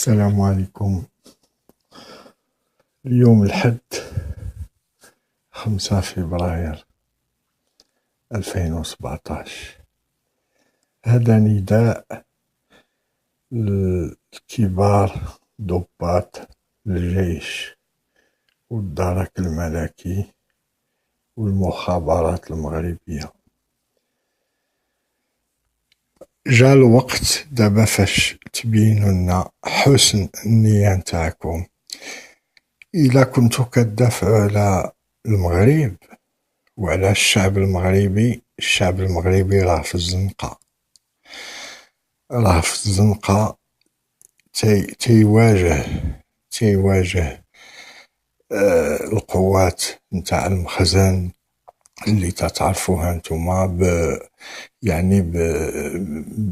السلام عليكم. اليوم الحد 5 فبراير 2017. هذا نداء للكبار ضباط الجيش والدرك الملكي والمخابرات المغربية. جا الوقت دابا فاش تبينوا لنا حسن النية نتاعكم. إلا كنتو كتدافعوا على المغرب وعلى الشعب المغربي راه في الزنقة، تيواجه القوات نتاع المخزن اللي تعرفوها نتوما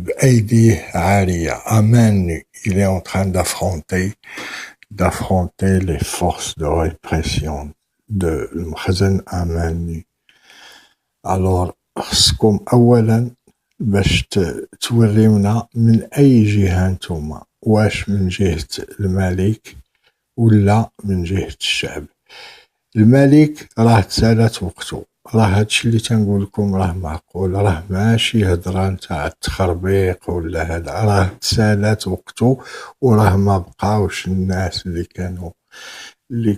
بأيديه عارية. il est en train d'affronter les forces de répression de المخزن à main nue. alors خصكم أولا باش توريونا من أي جهة نتوما، واش من جهة الملك ولا من جهة الشعب. الملك راه تسالات وقته، راه هادشي اللي تنقول لكم راه معقول، راه ماشي هضره نتاع التخربيق ولا هذا، راه تسالات وقته وراه ما بقاوش الناس اللي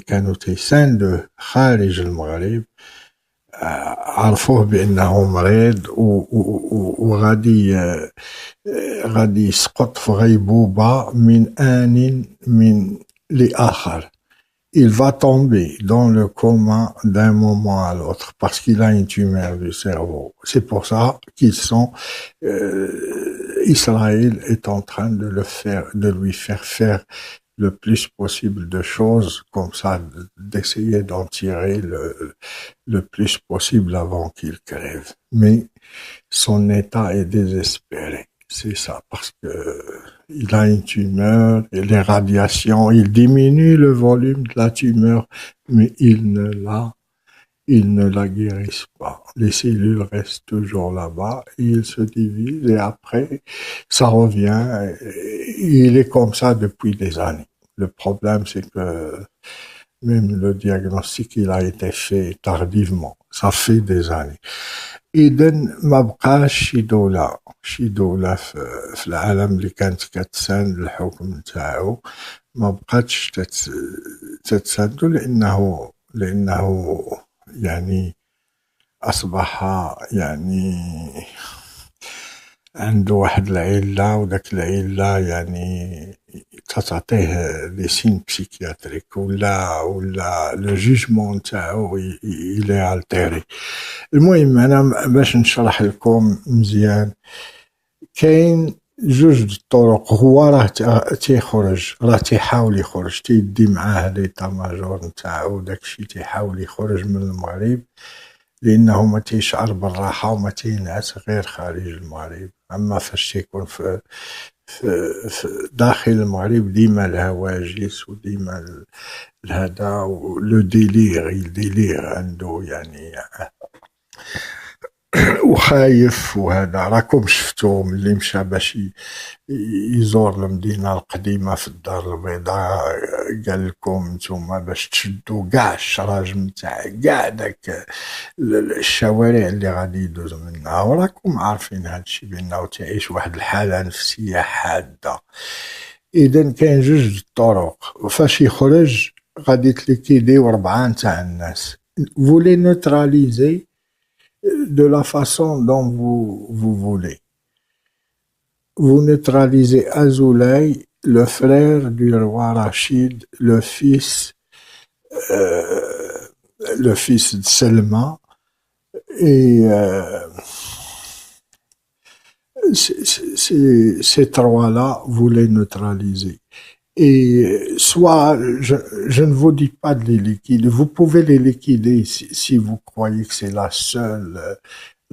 كانوا تيساندوه خارج المغرب عرفوه بأنه مريض وغادي يسقط في غيبوبة من آن لآخر. Il va tomber dans le coma d'un moment à l'autre parce qu'il a une tumeur du cerveau. C'est pour ça Israël est en train de lui faire faire le plus possible de choses comme ça, d'essayer d'en tirer le plus possible avant qu'il crève. Mais son état est désespéré. C'est ça, parce que il a une tumeur et les radiations, il diminue le volume de la tumeur, mais il ne la guérissent pas. Les cellules restent toujours là-bas, et ils se divisent et après, ça revient. Il est comme ça depuis des années. Le problème, c'est que même le diagnostic, il a été fait tardivement. Ça fait des années. إذن ما بقاش شي دولة في العالم اللي كانت كتساند الحكم نتاعو، ما بقاتش تتساندو لأنه يعني أصبح يعني عنده واحد العلة، وداك العلة يعني تعطيه دي سين بسيكياتريك ولا لو جوجمون نتاعو إلي التيري. المهم أنا باش نشرح لكم مزيان، كاين جوج الطرق. هو راه تيحاول يخرج، تيدي معاه ليطا ماجور نتاعو داكشي، تيحاول يخرج من المغرب لأنه ما تيشعر بالراحة وما تينعس غير خارج المغرب. أما فاش تيكون في داخل المغرب ديما الهواجس وديما هذا لو ديلير عنده يعني وخايف. وهذا راكم شفتوه ملي مشى باش يزور المدينة القديمة في الدار البيضاء، قال لكم نتوما باش تشدوا كاع الشراج نتاع كاع داك الشوارع اللي غادي يدوز منها، وراكم عارفين هادشي بأنه تعيش واحد الحالة نفسية حادة. إذن كاين جوج الطرق، وفاش يخرج غادي تليكيديو 4 نتاع الناس. vous les neutralisez de la façon dont vous voulez. Vous neutralisez Azoulay, le frère du roi Rachid, le fils de Selma, et ces trois-là, vous les neutralisez. Et soit, je ne vous dis pas de les liquider, vous pouvez les liquider si vous croyez que c'est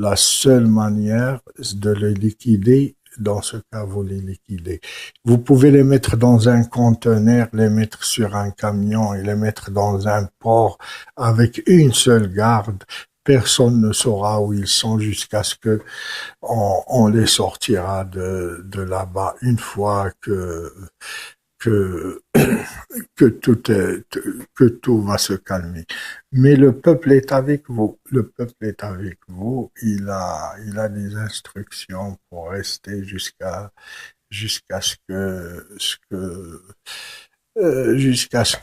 la seule manière de les liquider. Dans ce cas, vous les liquidez. Vous pouvez les mettre dans un conteneur, les mettre sur un camion et les mettre dans un port avec une seule garde Personne ne saura où ils sont jusqu'à ce que on les sortira de là-bas une fois que que tout va se calmer. Mais le peuple est avec vous. Le peuple est avec vous. Il a des instructions pour rester jusqu'à jusqu'à ce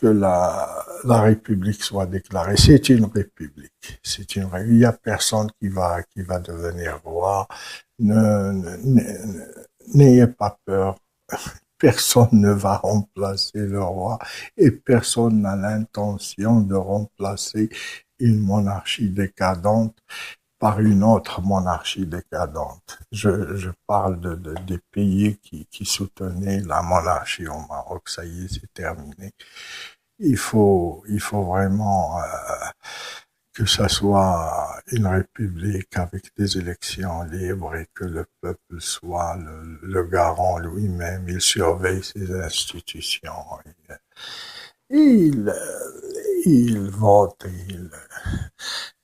que la République soit déclarée. C'est une République. Il n'y a personne qui va devenir roi. N'ayez pas peur. Personne ne va remplacer le roi et personne n'a l'intention de remplacer une monarchie décadente par une autre monarchie décadente. Je parle des pays qui soutenaient la monarchie au Maroc. Ça y est, c'est terminé. Il faut vraiment que ça soit une république avec des élections libres et que le peuple soit le garant lui-même. Il surveille ses institutions. Il, il vote.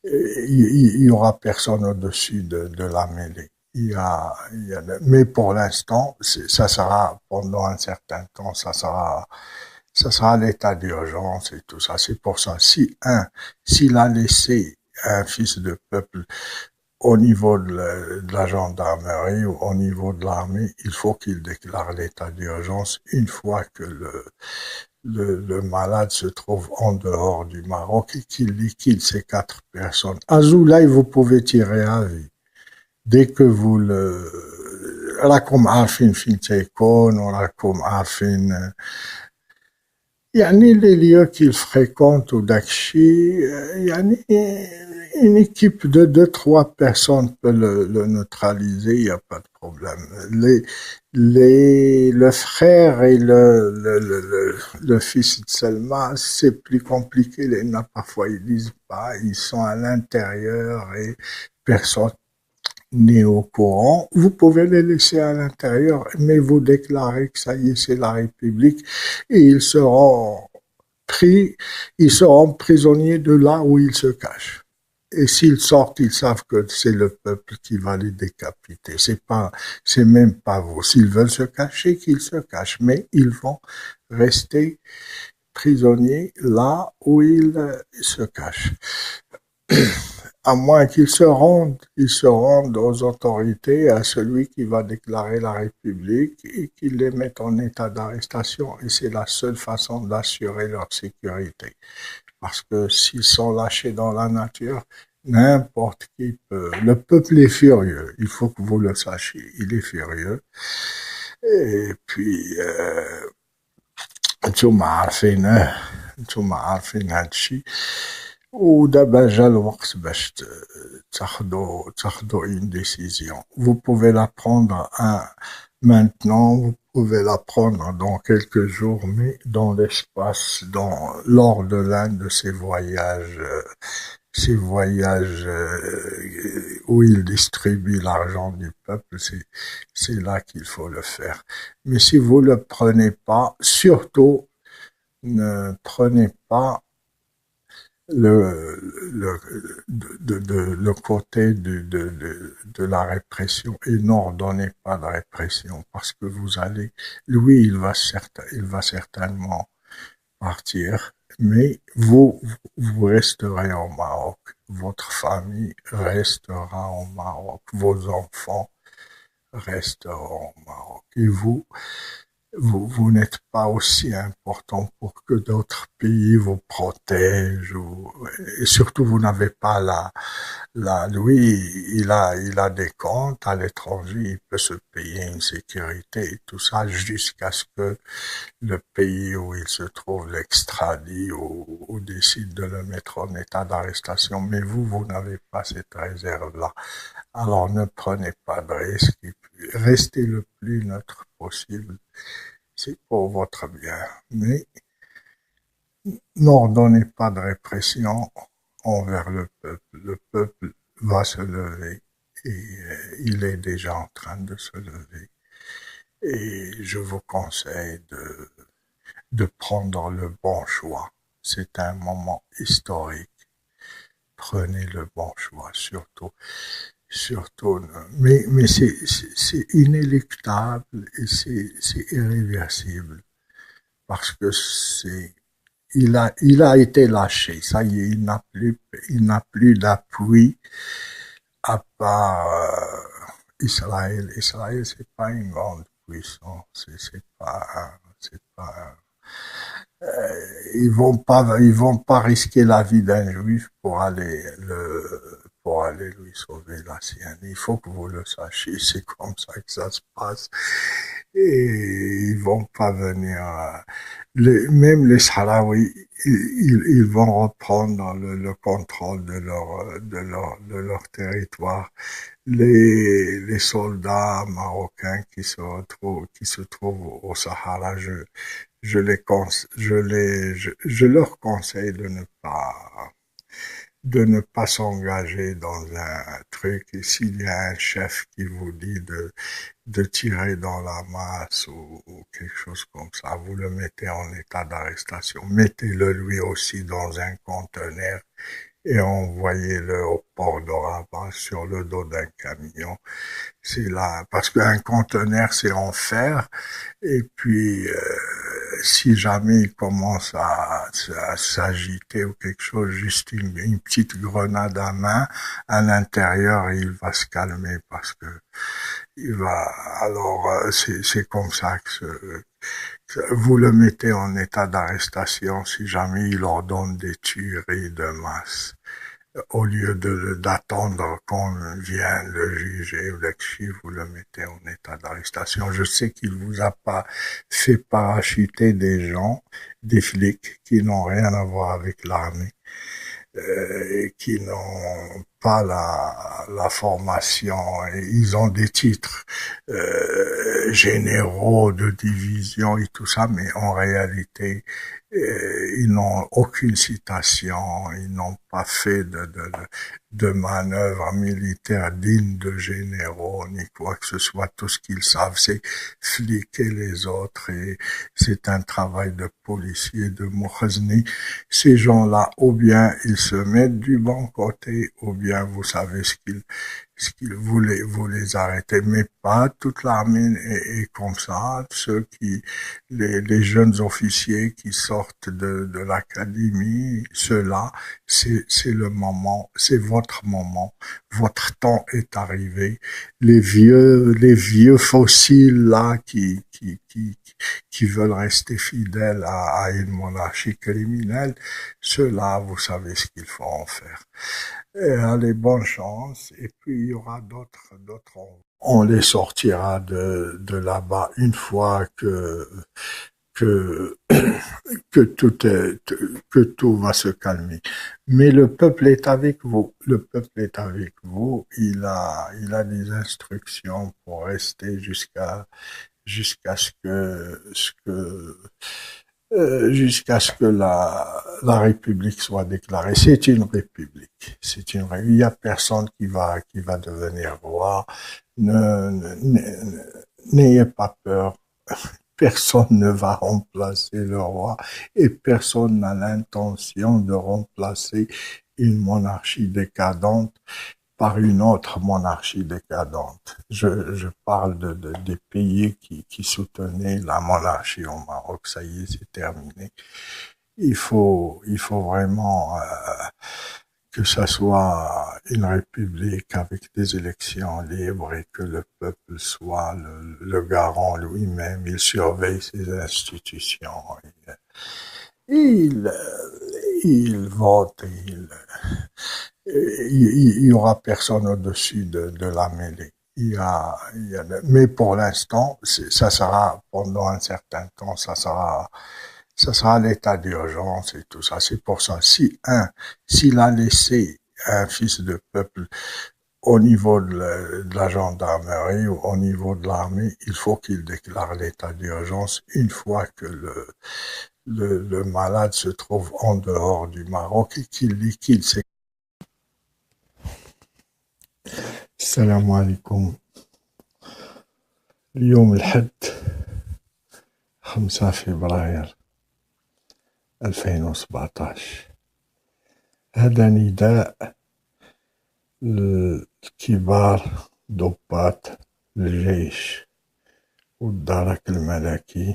Il y aura personne au-dessus de la mêlée. Mais pour l'instant, ça sera pendant un certain temps, ça sera l'état d'urgence et tout ça. C'est pour ça. S'il a laissé un fils de peuple au niveau de la gendarmerie ou au niveau de l'armée, il faut qu'il déclare l'état d'urgence une fois que le malade se trouve en dehors du Maroc et qu'il liquide ces 4 personnes. Azoulay, vous pouvez tirer à vie. Dès que vous le... راكم عارفين فين تيكون وراكم عارفين يعني les lieux qu'il fréquente ou d'Akshi, يعني une équipe de 2, 3 personnes peut le neutraliser, il n'y a pas de problème. Le frère et le fils de Selma, c'est plus compliqué. Parfois, ils disent pas, ils sont à l'intérieur et personne n'est au courant. Vous pouvez les laisser à l'intérieur, mais vous déclarez que ça y est, c'est la République et ils seront prisonniers de là où ils se cachent. Et s'ils sortent, ils savent que c'est le peuple qui va les décapiter. C'est même pas vous. S'ils veulent se cacher, qu'ils se cachent. Mais ils vont rester prisonniers là où ils se cachent. À moins qu'ils se rendent aux autorités, à celui qui va déclarer la République et qu'ils les mettent en état d'arrestation. Et c'est la seule façon d'assurer leur sécurité. Parce que s'ils sont lâchés dans la nature, n'importe qui peut. Le peuple est furieux. Il faut que vous le sachiez. Il est furieux. Et puis, انتم عارفينه انتم عارفين هادشي ودابا جا الوقت باش تاخدوا une décision. Vous pouvez la prendre maintenant, vous pouvez la prendre dans quelques jours, mais dans l'espace, lors de l'un de ces voyages où il distribue l'argent du peuple, c'est là qu'il faut le faire. Mais si vous le prenez pas, surtout ne prenez pas le côté de la répression et n'ordonnez pas de répression parce que lui, il va certainement partir, mais vous resterez au Maroc. Votre famille restera au Maroc. Vos enfants resteront au Maroc. Et vous n'êtes pas aussi important pour que d'autres pays vous protègent et surtout vous n'avez pas lui, il a des comptes à l'étranger, il peut se payer une sécurité et tout ça jusqu'à ce que le pays où il se trouve l'extradie ou décide de le mettre en état d'arrestation. Mais vous n'avez pas cette réserve-là. Alors ne prenez pas de risques et puis restez le plus neutre possible. C'est pour votre bien. Mais n'ordonnez pas de répression envers le peuple. Le peuple va se lever et il est déjà en train de se lever. Et je vous conseille de prendre le bon choix. C'est un moment historique. prenez le bon choix, surtout, mais c'est inéluctable et c'est irréversible parce que il a été lâché. Ça y est, il n'a plus d'appui à part Israël. Israël, c'est pas une grande puissance. C'est pas, ils vont pas risquer la vie d'un juif pour aller lui sauver la sienne. Il faut que vous le sachiez. C'est comme ça que ça se passe. Et ils vont pas venir, même les Sahraouis, ils vont reprendre le contrôle de leur territoire. Les soldats marocains qui se trouvent au Sahara, je leur conseille de ne pas s'engager dans un truc. Et s'il y a un chef qui vous dit de tirer dans la masse ou quelque chose comme ça, vous le mettez en état d'arrestation. Mettez-le lui aussi dans un conteneur et envoyez-le au port de Rabat sur le dos d'un camion. C'est là, parce qu'un conteneur c'est en fer, et puis si jamais il commence à s'agiter ou quelque chose, juste une petite grenade à main, à l'intérieur, il va se calmer parce que il va. Alors c'est comme ça que vous le mettez en état d'arrestation si jamais il ordonne des tueries de masse au lieu d'attendre qu'on vienne le juger ou l'exchier, vous le mettez en état d'arrestation. Je sais qu'il vous a pas fait parachuter des gens, des flics qui n'ont rien à voir avec l'armée, qui n'ont pas la formation. Et ils ont des titres généraux de division et tout ça, mais en réalité, ils n'ont aucune citation, ils n'ont pas fait de manœuvres militaires dignes de généraux, ni quoi que ce soit. Tout ce qu'ils savent, c'est fliquer les autres, et c'est un travail de policier, de moukhazni. Ces gens-là, ou bien ils se mettent du bon côté, ou bien vous savez vous les arrêtez, mais pas toute l'armée est comme ça. Les jeunes officiers qui sortent de l'académie, ceux-là, c'est le moment, c'est votre moment. Votre temps est arrivé. Les vieux fossiles là qui veulent rester fidèles à une monarchie criminelle, ceux-là, vous savez ce qu'il faut en faire. Et allez, bonne chance. Et puis il y aura d'autres. On les sortira de là-bas une fois que que tout va se calmer. Mais le peuple est avec vous. Le peuple est avec vous. Il a des instructions pour rester jusqu'à jusqu'à ce que la République soit déclarée. C'est une République. Il n'y a personne qui va devenir roi. N'ayez pas peur. Personne ne va remplacer le roi et personne n'a l'intention de remplacer une monarchie décadente par une autre monarchie décadente. Je parle des pays qui soutenaient la monarchie au Maroc. Ça y est, c'est terminé. Il faut vraiment que ça soit une république avec des élections libres et que le peuple soit le garant lui-même. Il surveille ses institutions. Il, il vote. Il y aura personne au-dessus de la mêlée. Mais pour l'instant, ça sera, pendant un certain temps, ça sera l'état d'urgence et tout ça. C'est pour ça. S'il a laissé un fils de peuple au niveau de la gendarmerie ou au niveau de l'armée, il faut qu'il déclare l'état d'urgence une fois que le malade se trouve en dehors du Maroc et qu'il liquide ses. السلام عليكم. اليوم الحد 5 فبراير 2017. هذا نداء لكبار ضباط الجيش والدرك الملكي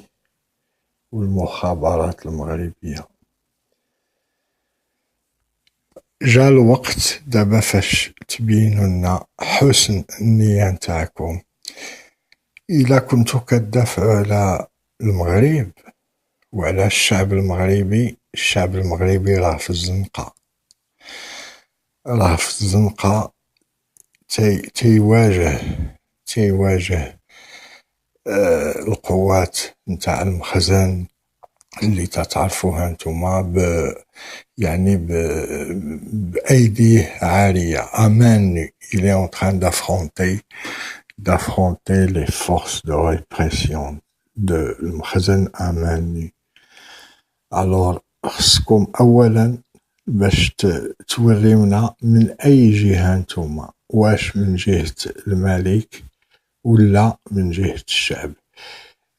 والمخابرات المغربية. جا الوقت دابا فاش تبينوا لنا حسن النية نتاعكم. إلا كنتو كتدافعوا على المغرب وعلى الشعب المغربي، الشعب المغربي راه في الزنقة، تيواجه القوات نتاع المخزن اللي تتعرفوها نتوما يعني بأيديه عارية. أمان il est en train d'affronter les forces de répression de المخزن أمان. alors خصكم أولا باش توريونا من أي جهة نتوما، واش من جهة الملك ولا من جهة الشعب.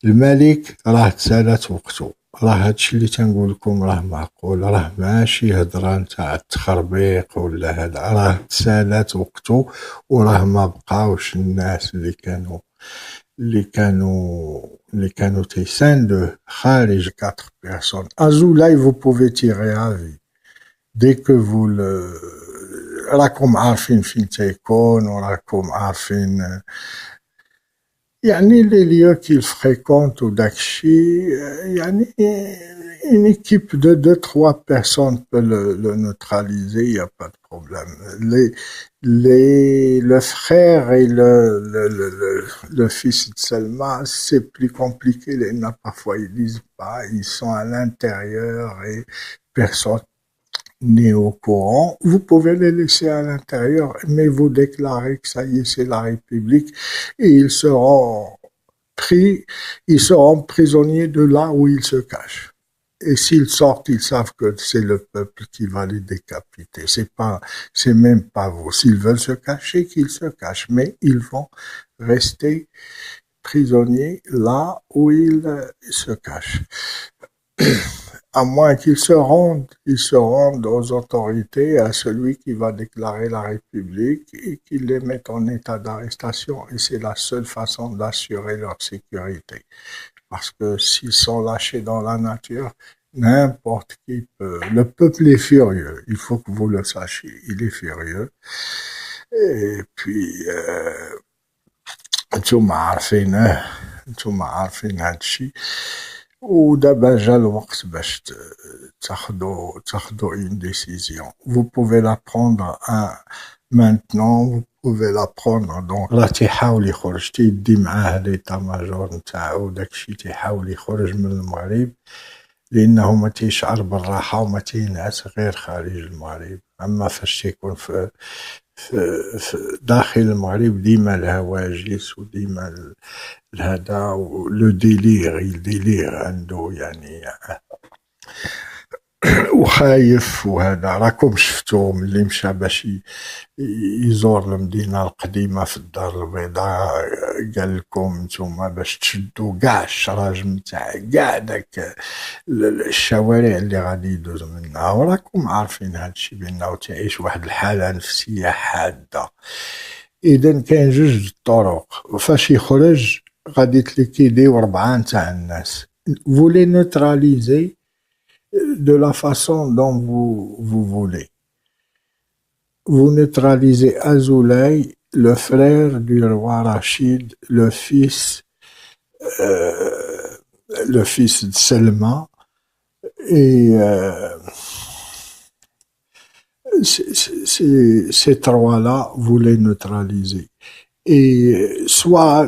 الملك راه تسالات وقتو، راه هادشي اللي تنقول لكم راه معقول، راه ماشي هضره نتاع التخربيق ولا هذا، راه تسالات وقتو وراه ما بقاوش الناس اللي كانوا تيساندوه خارج 4 personnes. Azoulay vous pouvez tirer à vie dès que vous راكم عارفين فين تيكون وراكم عارفين يعني les lieux qu'il fréquente ou داكشي. يعني une équipe de 2-3 personnes peut le neutraliser, il n'y a pas de problème. Le frère et le fils de Selma, c'est plus compliqué. Parfois ils disent pas, ils sont à l'intérieur et personne n'est au courant. Vous pouvez les laisser à l'intérieur, mais vous déclarez que ça y est, c'est la République, et ils seront prisonniers de là où ils se cachent. Et s'ils sortent, ils savent que c'est le peuple qui va les décapiter. C'est même pas vous. S'ils veulent se cacher, qu'ils se cachent, mais ils vont rester prisonniers là où ils se cachent. À moins qu'ils se rendent aux autorités, à celui qui va déclarer la République et qu'ils les mettent en état d'arrestation. Et c'est la seule façon d'assurer leur sécurité. Parce que s'ils sont lâchés dans la nature, n'importe qui peut. Le peuple est furieux, il faut que vous le sachiez, il est furieux. Et puis, انتم عارفين هادشي. ودابا جا الوقت باش تاخدو une décision. Vous pouvez la prendre maintenant, vous pouvez la prendre. donc راه تيحاول يخرج، تيدي معاه ليطا ماجور نتاعو داكشي، تيحاول يخرج من المغرب لأنه ما تيشعر بالراحة وما تينعس غير خارج المغرب. أما فاش تيكون في داخل المغرب ديما الهواجس وديما هذا لو ديلير عنده يعني وخايف. وهذا راكم شفتوه ملي مشى باش يزور المدينة القديمة في الدار البيضاء، قال لكم نتوما باش تشدوا كاع الشراج نتاع كاع داك الشوارع اللي غادي يدوز منها، وراكم عارفين هادشي بأنه تعيش واحد الحالة نفسية حادة. إذن كاين جوج طرق فاش يخرج غادي تليكيديو 4 نتاع الناس. vous les neutralisez de la façon dont vous voulez. Vous neutralisez Azoulay, le frère du roi Rachid, le fils de Selma, et ces 3-là, vous les neutralisez. Et soit,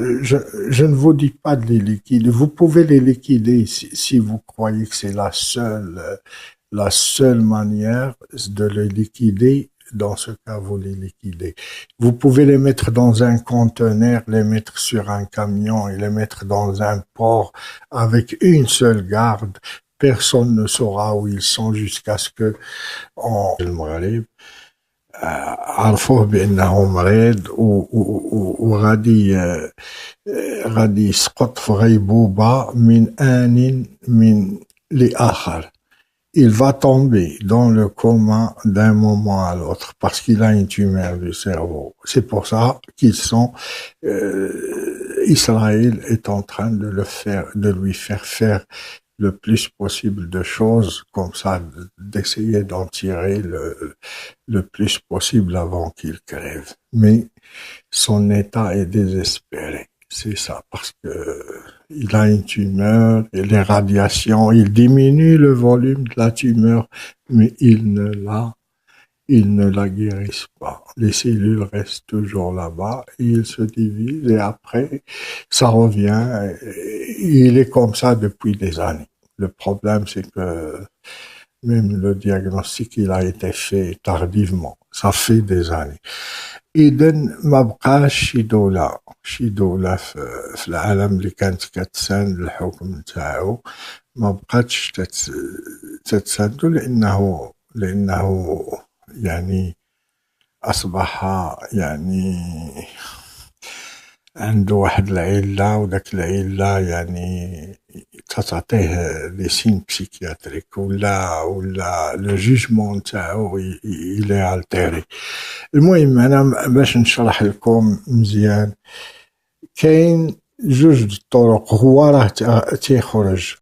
je ne vous dis pas de les liquider, vous pouvez les liquider si vous croyez que c'est la seule manière de les liquider. Dans ce cas, vous les liquidez. Vous pouvez les mettre dans un conteneur, les mettre sur un camion et les mettre dans un port avec une seule garde. Personne ne saura où ils sont jusqu'à ce que المغرب عرفوه بأنه مريض وغادي يسقط في غيبوبة من آن لآخر. il va tomber dans le coma d'un moment à l'autre parce qu'il a une tumeur du cerveau. C'est pour ça Israël est en train de lui faire faire le plus possible de choses comme ça, d'essayer d'en tirer le plus possible avant qu'il crève. Mais son état est désespéré. C'est ça, parce que il a une tumeur et les radiations, il diminue le volume de la tumeur, mais il ne la guérissent pas. Les cellules restent toujours là-bas, et ils se divisent et après, ça revient. Il est comme ça depuis des années. Le problème, c'est que même le diagnostic, il a été fait tardivement. Ça fait des années. إذا ما بقاش شي دولة في العالم اللي كانت كتساند الحكم نتاعو ما بقاتش تتساندو لأنه يعني أصبح يعني عنده واحد العلة وداك العلة يعني تعطيه دي سين بسيكياتريك ولا لو جوجمون نتاعو إلي التيري. المهم أنا باش نشرح لكم مزيان كاين جوج طرق. هو راه تيخرج